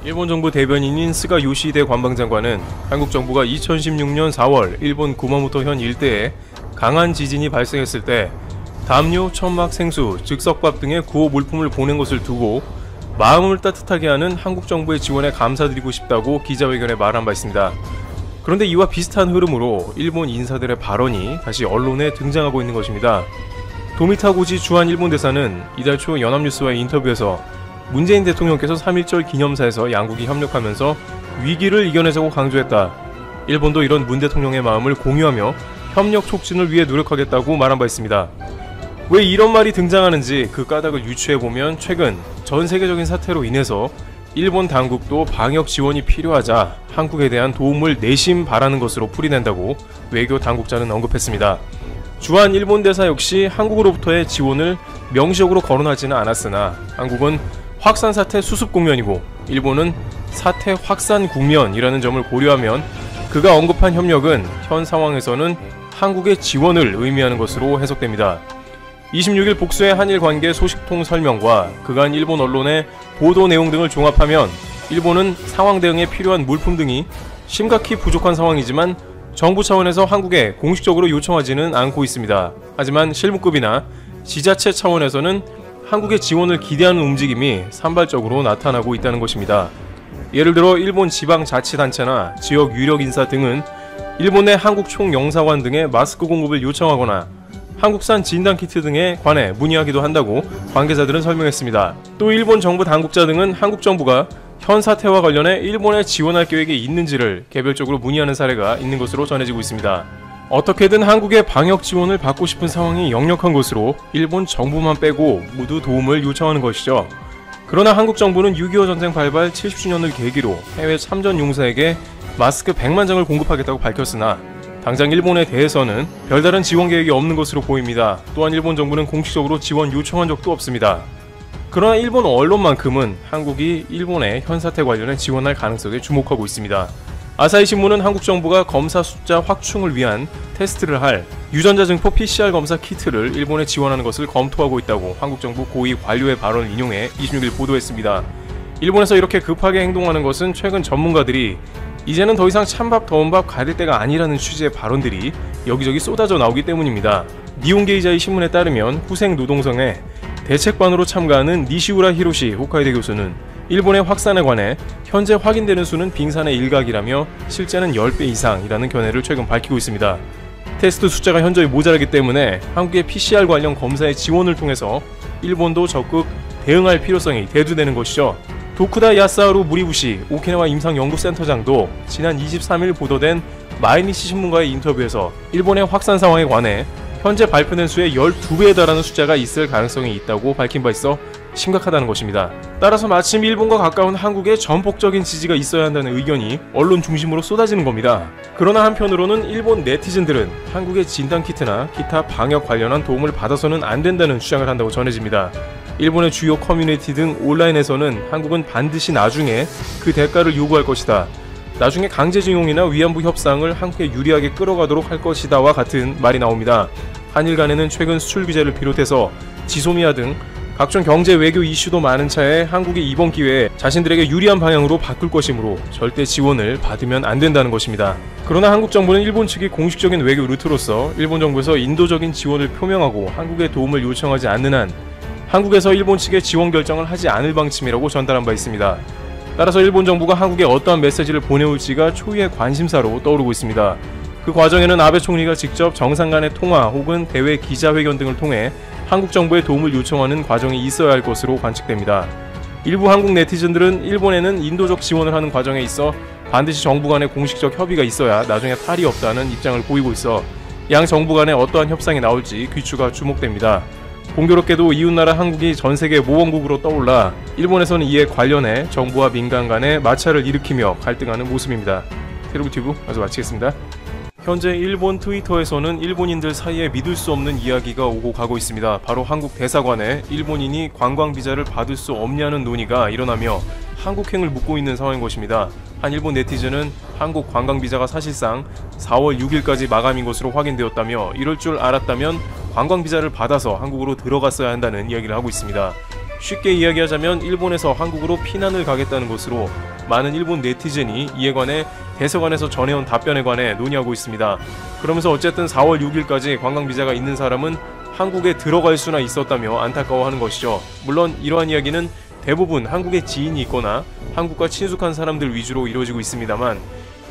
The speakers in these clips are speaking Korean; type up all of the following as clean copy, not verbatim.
일본 정부 대변인인 스가 요시히데 관방장관은 한국 정부가 2016년 4월 일본 구마모토현 일대에 강한 지진이 발생했을 때 담요, 천막, 생수, 즉석밥 등의 구호 물품을 보낸 것을 두고 마음을 따뜻하게 하는 한국 정부의 지원에 감사드리고 싶다고 기자회견에 말한 바 있습니다. 그런데 이와 비슷한 흐름으로 일본 인사들의 발언이 다시 언론에 등장하고 있는 것입니다. 도미타고지 주한 일본 대사는 이달 초 연합뉴스와의 인터뷰에서 문재인 대통령께서 3.1절 기념사에서 양국이 협력하면서 위기를 이겨내자고 강조했다. 일본도 이런 문 대통령의 마음을 공유하며 협력 촉진을 위해 노력하겠다고 말한 바 있습니다. 왜 이런 말이 등장하는지 그 까닭을 유추해보면 최근 전 세계적인 사태로 인해서 일본 당국도 방역 지원이 필요하자 한국에 대한 도움을 내심 바라는 것으로 풀이된다고 외교 당국자는 언급했습니다. 주한 일본 대사 역시 한국으로부터의 지원을 명시적으로 거론하지는 않았으나 한국은 확산 사태 수습 국면이고 일본은 사태 확산 국면이라는 점을 고려하면 그가 언급한 협력은 현 상황에서는 한국의 지원을 의미하는 것으로 해석됩니다. 26일 복수의 한일 관계 소식통 설명과 그간 일본 언론의 보도 내용 등을 종합하면 일본은 상황 대응에 필요한 물품 등이 심각히 부족한 상황이지만 정부 차원에서 한국에 공식적으로 요청하지는 않고 있습니다. 하지만 실무급이나 지자체 차원에서는 한국의 지원을 기대하는 움직임이 산발적으로 나타나고 있다는 것입니다. 예를 들어 일본 지방자치단체나 지역 유력 인사 등은 일본 내 한국 총영사관 등의 마스크 공급을 요청하거나 한국산 진단키트 등에 관해 문의하기도 한다고 관계자들은 설명했습니다. 또 일본 정부 당국자 등은 한국 정부가 현 사태와 관련해 일본에 지원할 계획이 있는지를 개별적으로 문의하는 사례가 있는 것으로 전해지고 있습니다. 어떻게든 한국의 방역 지원을 받고 싶은 상황이 역력한 것으로 일본 정부만 빼고 모두 도움을 요청하는 것이죠. 그러나 한국 정부는 6.25 전쟁 발발 70주년을 계기로 해외 참전 용사에게 마스크 100만 장을 공급하겠다고 밝혔으나 당장 일본에 대해서는 별다른 지원 계획이 없는 것으로 보입니다. 또한 일본 정부는 공식적으로 지원 요청한 적도 없습니다. 그러나 일본 언론만큼은 한국이 일본의 현 사태 관련해 지원할 가능성에 주목하고 있습니다. 아사히 신문은 한국 정부가 검사 숫자 확충을 위한 테스트를 할 유전자 증폭 PCR 검사 키트를 일본에 지원하는 것을 검토하고 있다고 한국 정부 고위 관료의 발언을 인용해 26일 보도했습니다. 일본에서 이렇게 급하게 행동하는 것은 최근 전문가들이 이제는 더 이상 찬밥 더운 밥 가릴 때가 아니라는 취지의 발언들이 여기저기 쏟아져 나오기 때문입니다. 니혼게이자이 신문에 따르면 후생 노동성에 대책반으로 참가하는 니시우라 히로시 홋카이대 교수는 일본의 확산에 관해 현재 확인되는 수는 빙산의 일각이라며 실제는 10배 이상이라는 견해를 최근 밝히고 있습니다. 테스트 숫자가 현저히 모자라기 때문에 한국의 PCR 관련 검사의 지원을 통해서 일본도 적극 대응할 필요성이 대두되는 것이죠. 도쿠다 야스하루 무리부시 오키나와 임상연구센터장도 지난 23일 보도된 마이니치 신문과의 인터뷰에서 일본의 확산 상황에 관해 현재 발표된 수의 12배에 달하는 숫자가 있을 가능성이 있다고 밝힌 바 있어 심각하다는 것입니다. 따라서 마침 일본과 가까운 한국에 전폭적인 지지가 있어야 한다는 의견이 언론 중심으로 쏟아지는 겁니다. 그러나 한편으로는 일본 네티즌들은 한국의 진단키트나 기타 방역 관련한 도움을 받아서는 안 된다는 주장을 한다고 전해집니다. 일본의 주요 커뮤니티 등 온라인에서는 한국은 반드시 나중에 그 대가를 요구할 것이다. 나중에 강제징용이나 위안부 협상을 한국에 유리하게 끌어가도록 할 것이다와 같은 말이 나옵니다. 한일 간에는 최근 수출 규제를 비롯해서 지소미아 등 각종 경제 외교 이슈도 많은 차에 한국이 이번 기회에 자신들에게 유리한 방향으로 바꿀 것이므로 절대 지원을 받으면 안 된다는 것입니다. 그러나 한국 정부는 일본 측이 공식적인 외교 루트로서 일본 정부에서 인도적인 지원을 표명하고 한국에 도움을 요청하지 않는 한 한국에서 일본 측에 지원 결정을 하지 않을 방침이라고 전달한 바 있습니다. 따라서 일본 정부가 한국에 어떠한 메시지를 보내올지가 초유의 관심사로 떠오르고 있습니다. 그 과정에는 아베 총리가 직접 정상 간의 통화 혹은 대외 기자회견 등을 통해 한국 정부의 도움을 요청하는 과정이 있어야 할 것으로 관측됩니다. 일부 한국 네티즌들은 일본에는 인도적 지원을 하는 과정에 있어 반드시 정부 간의 공식적 협의가 있어야 나중에 탈이 없다는 입장을 보이고 있어 양 정부 간에 어떠한 협상이 나올지 귀추가 주목됩니다. 공교롭게도 이웃나라 한국이 전세계 모범국으로 떠올라 일본에서는 이에 관련해 정부와 민간 간의 마찰을 일으키며 갈등하는 모습입니다. 테루브튜브 마저 마치겠습니다. 현재 일본 트위터에서는 일본인들 사이에 믿을 수 없는 이야기가 오고 가고 있습니다. 바로 한국 대사관에 일본인이 관광비자를 받을 수 없냐는 논의가 일어나며 한국행을 묻고 있는 상황인 것입니다. 한 일본 네티즌은 한국 관광비자가 사실상 4월 6일까지 마감인 것으로 확인되었다며 이럴 줄 알았다면 관광비자를 받아서 한국으로 들어갔어야 한다는 이야기를 하고 있습니다. 쉽게 이야기하자면 일본에서 한국으로 피난을 가겠다는 것으로 많은 일본 네티즌이 이에 관해 대사관에서 전해온 답변에 관해 논의하고 있습니다. 그러면서 어쨌든 4월 6일까지 관광비자가 있는 사람은 한국에 들어갈 수나 있었다며 안타까워하는 것이죠. 물론 이러한 이야기는 대부분 한국에 지인이 있거나 한국과 친숙한 사람들 위주로 이루어지고 있습니다만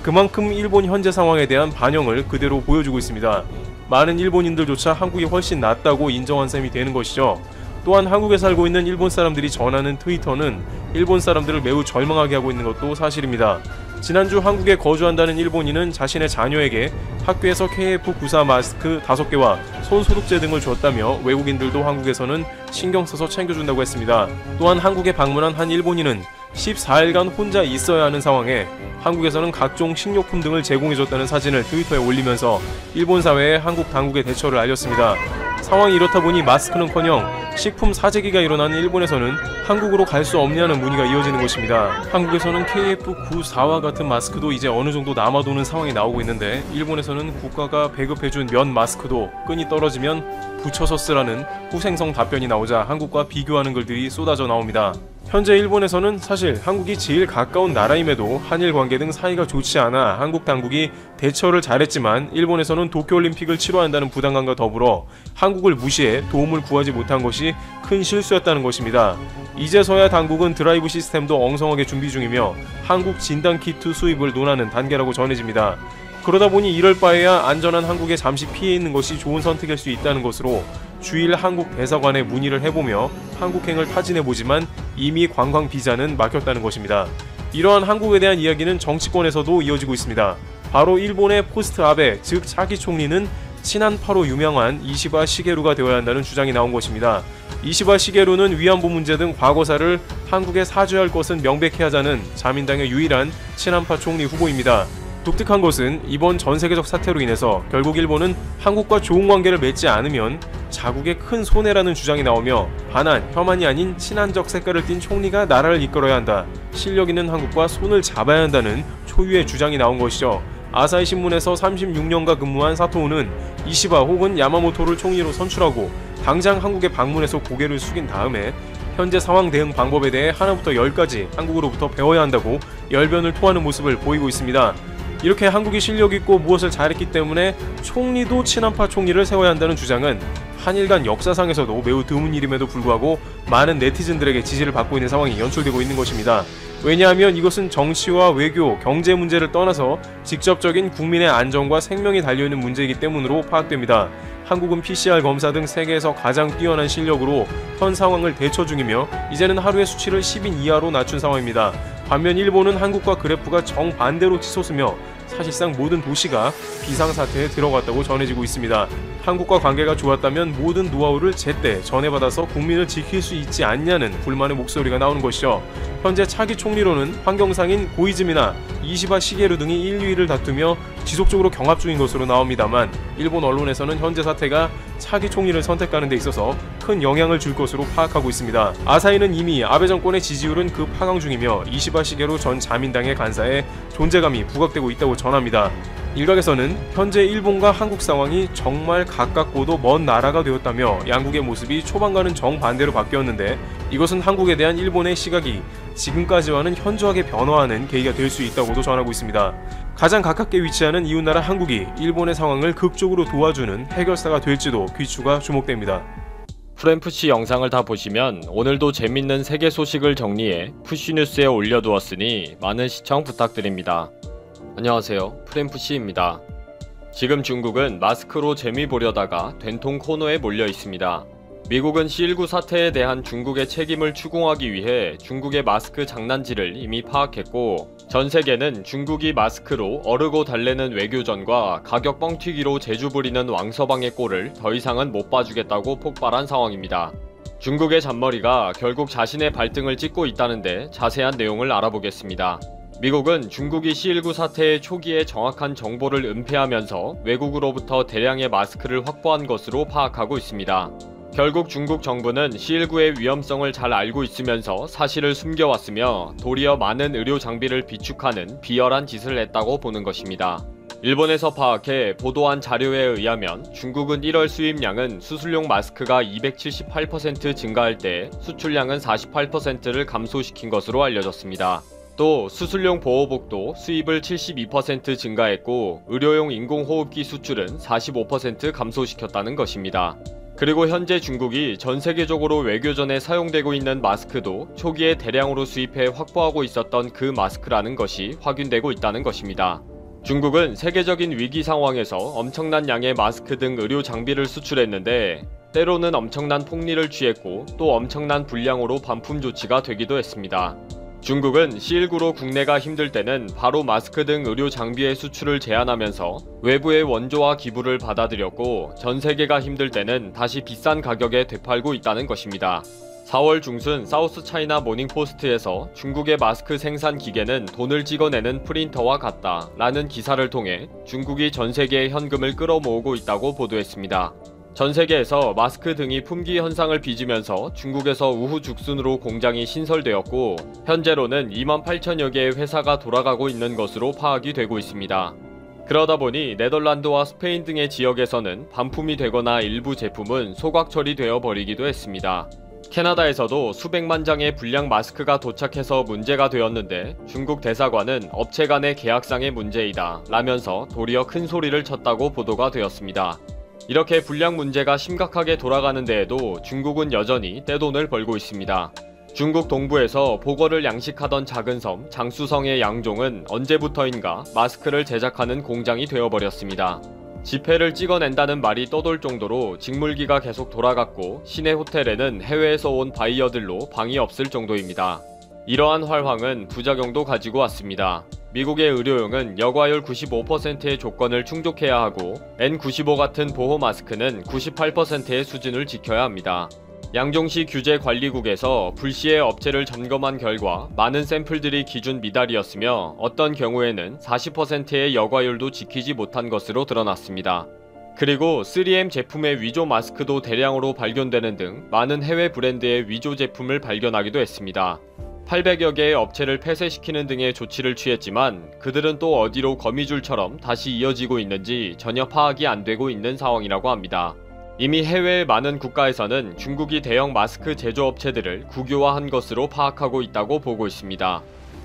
그만큼 일본 현재 상황에 대한 반영을 그대로 보여주고 있습니다. 많은 일본인들조차 한국이 훨씬 낫다고 인정한 셈이 되는 것이죠. 또한 한국에 살고 있는 일본 사람들이 전하는 트위터는 일본 사람들을 매우 절망하게 하고 있는 것도 사실입니다. 지난주 한국에 거주한다는 일본인은 자신의 자녀에게 학교에서 KF94 마스크 5개와 손소독제 등을 줬다며 외국인들도 한국에서는 신경 써서 챙겨준다고 했습니다. 또한 한국에 방문한 한 일본인은 14일간 혼자 있어야 하는 상황에 한국에서는 각종 식료품 등을 제공해줬다는 사진을 트위터에 올리면서 일본 사회에 한국 당국의 대처를 알렸습니다. 상황이 이렇다 보니 마스크는커녕 식품 사재기가 일어나는 일본에서는 한국으로 갈 수 없냐는 문의가 이어지는 것입니다. 한국에서는 KF94와 같은 마스크도 이제 어느 정도 남아도는 상황이 나오고 있는데 일본에서는 국가가 배급해준 면 마스크도 끈이 떨어지면 붙여서 쓰라는 후생성 답변이 나오자 한국과 비교하는 글들이 쏟아져 나옵니다. 현재 일본에서는 사실 한국이 제일 가까운 나라임에도 한일 관계 등 사이가 좋지 않아 한국 당국이 대처를 잘했지만 일본에서는 도쿄올림픽을 치러야 한다는 부담감과 더불어 한국을 무시해 도움을 구하지 못한 것이 큰 실수였다는 것입니다. 이제서야 당국은 드라이브 시스템도 엉성하게 준비 중이며 한국 진단키트 수입을 논하는 단계라고 전해집니다. 그러다 보니 이럴 바에야 안전한 한국에 잠시 피해 있는 것이 좋은 선택일 수 있다는 것으로 주일 한국 대사관에 문의를 해보며 한국행을 타진해보지만 이미 관광 비자는 막혔다는 것입니다. 이러한 한국에 대한 이야기는 정치권에서도 이어지고 있습니다. 바로 일본의 포스트 아베, 즉 차기 총리는 친한파로 유명한 이시바 시게루가 되어야 한다는 주장이 나온 것입니다. 이시바 시게루는 위안부 문제 등 과거사를 한국에 사죄할 것은 명백히 하자는 자민당의 유일한 친한파 총리 후보입니다. 독특한 것은 이번 전세계적 사태로 인해서 결국 일본은 한국과 좋은 관계를 맺지 않으면 자국의 큰 손해라는 주장이 나오며 반한, 혐한이 아닌 친한적 색깔을 띤 총리가 나라를 이끌어야 한다. 실력 있는 한국과 손을 잡아야 한다는 초유의 주장이 나온 것이죠. 아사히 신문에서 36년간 근무한 사토우는 이시바 혹은 야마모토를 총리로 선출하고 당장 한국에 방문해서 고개를 숙인 다음에 현재 상황 대응 방법에 대해 하나부터 10까지 한국으로부터 배워야 한다고 열변을 토하는 모습을 보이고 있습니다. 이렇게 한국이 실력있고 무엇을 잘했기 때문에 총리도 친한파 총리를 세워야 한다는 주장은 한일 간 역사상에서도 매우 드문 일임에도 불구하고 많은 네티즌들에게 지지를 받고 있는 상황이 연출되고 있는 것입니다. 왜냐하면 이것은 정치와 외교, 경제 문제를 떠나서 직접적인 국민의 안전과 생명이 달려있는 문제이기 때문으로 파악됩니다. 한국은 PCR 검사 등 세계에서 가장 뛰어난 실력으로 현 상황을 대처 중이며 이제는 하루의 수치를 10인 이하로 낮춘 상황입니다. 반면 일본은 한국과 그래프가 정반대로 치솟으며 사실상 모든 도시가 비상사태에 들어갔다고 전해지고 있습니다. 한국과 관계가 좋았다면 모든 노하우를 제때 전해받아서 국민을 지킬 수 있지 않냐는 불만의 목소리가 나오는 것이죠. 현재 차기 총리로는 환경상인 고이즈미나 이시바 시게루 등이 1, 2위를 다투며 지속적으로 경합 중인 것으로 나옵니다만 일본 언론에서는 현재 사태가 차기 총리를 선택하는 데 있어서 큰 영향을 줄 것으로 파악하고 있습니다. 아사히는 이미 아베 정권의 지지율은 급하강 중이며 이시바 시게루 전 자민당의 간사에 존재감이 부각되고 있다고 전합니다. 일각에서는 현재 일본과 한국 상황이 정말 가깝고도 먼 나라가 되었다며 양국의 모습이 초반과는 정반대로 바뀌었는데 이것은 한국에 대한 일본의 시각이 지금까지와는 현저하게 변화하는 계기가 될 수 있다고도 전하고 있습니다. 가장 가깝게 위치하는 이웃나라 한국이 일본의 상황을 극적으로 도와주는 해결사가 될지도 귀추가 주목됩니다. 프렘푸시 영상을 다 보시면 오늘도 재밌는 세계 소식을 정리해 푸시뉴스에 올려두었으니 많은 시청 부탁드립니다. 안녕하세요, 프렘푸시입니다. 지금 중국은 마스크로 재미 보려다가 된통 코너에 몰려 있습니다. 미국은 C19 사태에 대한 중국의 책임을 추궁하기 위해 중국의 마스크 장난질을 이미 파악했고 전 세계는 중국이 마스크로 어르고 달래는 외교전과 가격 뻥튀기로 재주부리는 왕서방의 꼴을 더 이상은 못 봐주겠다고 폭발한 상황입니다. 중국의 잔머리가 결국 자신의 발등을 찍고 있다는데 자세한 내용을 알아보겠습니다. 미국은 중국이 C19 사태의 초기에 정확한 정보를 은폐하면서 외국으로부터 대량의 마스크를 확보한 것으로 파악하고 있습니다. 결국 중국 정부는 C19의 위험성을 잘 알고 있으면서 사실을 숨겨왔으며 도리어 많은 의료 장비를 비축하는 비열한 짓을 했다고 보는 것입니다. 일본에서 파악해 보도한 자료에 의하면 중국은 1월 수입량은 수술용 마스크가 278% 증가할 때 수출량은 48%를 감소시킨 것으로 알려졌습니다. 또 수술용 보호복도 수입을 72% 증가했고 의료용 인공호흡기 수출은 45% 감소시켰다는 것입니다. 그리고 현재 중국이 전 세계적으로 외교전에 사용되고 있는 마스크도 초기에 대량으로 수입해 확보하고 있었던 그 마스크라는 것이 확인되고 있다는 것입니다. 중국은 세계적인 위기 상황에서 엄청난 양의 마스크 등 의료 장비를 수출했는데 때로는 엄청난 폭리를 취했고 또 엄청난 분량으로 반품 조치가 되기도 했습니다. 중국은 C19로 국내가 힘들 때는 바로 마스크 등 의료 장비의 수출을 제한하면서 외부의 원조와 기부를 받아들였고 전 세계가 힘들 때는 다시 비싼 가격에 되팔고 있다는 것입니다. 4월 중순 사우스 차이나 모닝포스트에서 중국의 마스크 생산 기계는 돈을 찍어내는 프린터와 같다 라는 기사를 통해 중국이 전 세계의 현금을 끌어모으고 있다고 보도했습니다. 전 세계에서 마스크 등이 품귀 현상을 빚으면서 중국에서 우후죽순으로 공장이 신설되었고 현재로는 28,000여 개의 회사가 돌아가고 있는 것으로 파악이 되고 있습니다. 그러다 보니 네덜란드와 스페인 등의 지역에서는 반품이 되거나 일부 제품은 소각 처리되어 버리기도 했습니다. 캐나다에서도 수백만 장의 불량 마스크가 도착해서 문제가 되었는데 중국 대사관은 업체 간의 계약상의 문제이다 라면서 도리어 큰 소리를 쳤다고 보도가 되었습니다. 이렇게 불량 문제가 심각하게 돌아가는 데에도 중국은 여전히 떼돈을 벌고 있습니다. 중국 동부에서 보거를 양식하던 작은 섬 장쑤성의 양종은 언제부터인가 마스크를 제작하는 공장이 되어버렸습니다. 지폐를 찍어낸다는 말이 떠돌 정도로 직물기가 계속 돌아갔고 시내 호텔에는 해외에서 온 바이어들로 방이 없을 정도입니다. 이러한 활황은 부작용도 가지고 왔습니다. 미국의 의료용은 여과율 95%의 조건을 충족해야 하고 N95 같은 보호 마스크는 98%의 수준을 지켜야 합니다. 양종시 규제관리국에서 불시에 업체를 점검한 결과 많은 샘플들이 기준 미달이었으며 어떤 경우에는 40%의 여과율도 지키지 못한 것으로 드러났습니다. 그리고 3M 제품의 위조 마스크도 대량으로 발견되는 등 많은 해외 브랜드의 위조 제품을 발견하기도 했습니다. 800여 개의 업체를 폐쇄시키는 등의 조치를 취했지만 그들은 또 어디로 거미줄처럼 다시 이어지고 있는지 전혀 파악이 안 되고 있는 상황이라고 합니다. 이미 해외의 많은 국가에서는 중국이 대형 마스크 제조업체들을 국유화한 것으로 파악하고 있다고 보고 있습니다.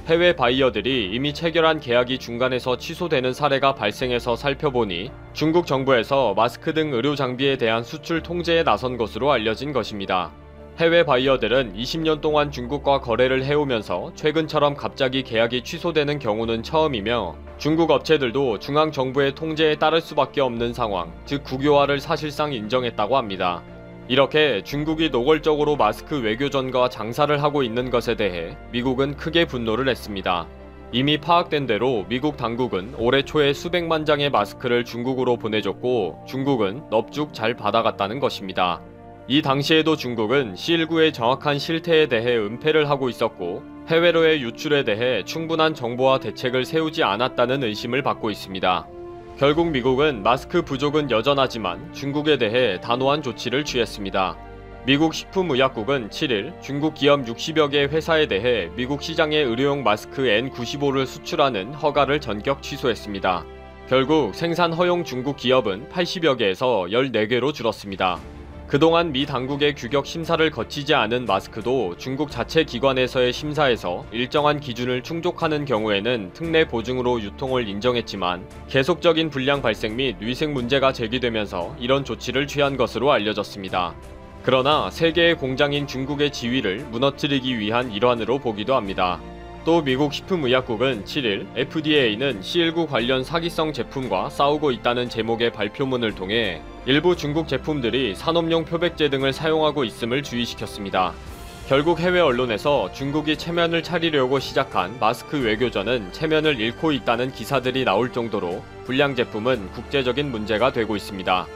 해외 바이어들이 이미 체결한 계약이 중간에서 취소되는 사례가 발생해서 살펴보니 중국 정부에서 마스크 등 의료 장비에 대한 수출 통제에 나선 것으로 알려진 것입니다. 해외 바이어들은 20년 동안 중국과 거래를 해오면서 최근처럼 갑자기 계약이 취소되는 경우는 처음이며 중국 업체들도 중앙정부의 통제에 따를 수밖에 없는 상황, 즉 국유화를 사실상 인정했다고 합니다. 이렇게 중국이 노골적으로 마스크 외교전과 장사를 하고 있는 것에 대해 미국은 크게 분노를 했습니다. 이미 파악된 대로 미국 당국은 올해 초에 수백만 장의 마스크를 중국으로 보내줬고 중국은 넙죽 잘 받아갔다는 것입니다. 이 당시에도 중국은 C19의 정확한 실태에 대해 은폐를 하고 있었고 해외로의 유출에 대해 충분한 정보와 대책을 세우지 않았다는 의심을 받고 있습니다. 결국 미국은 마스크 부족은 여전하지만 중국에 대해 단호한 조치를 취했습니다. 미국 식품의약국은 7일 중국 기업 60여 개 회사에 대해 미국 시장에 의료용 마스크 N95를 수출하는 허가를 전격 취소했습니다. 결국 생산 허용 중국 기업은 80여 개에서 14개로 줄었습니다. 그동안 미 당국의 규격 심사를 거치지 않은 마스크도 중국 자체 기관에서의 심사에서 일정한 기준을 충족하는 경우에는 특례 보증으로 유통을 인정했지만 계속적인 불량 발생 및 위생 문제가 제기되면서 이런 조치를 취한 것으로 알려졌습니다. 그러나 세계의 공장인 중국의 지위를 무너뜨리기 위한 일환으로 보기도 합니다. 또 미국 식품의약국은 7일 FDA는 C19 관련 사기성 제품과 싸우고 있다는 제목의 발표문을 통해 일부 중국 제품들이 산업용 표백제 등을 사용하고 있음을 주의시켰습니다. 결국 해외 언론에서 중국이 체면을 차리려고 시작한 마스크 외교전은 체면을 잃고 있다는 기사들이 나올 정도로 불량 제품은 국제적인 문제가 되고 있습니다.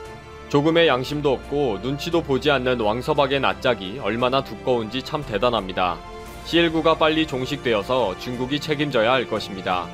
조금의 양심도 없고 눈치도 보지 않는 왕서박의 낯짝이 얼마나 두꺼운지 참 대단합니다. C19가 빨리 종식되어서 중국이 책임져야 할 것입니다.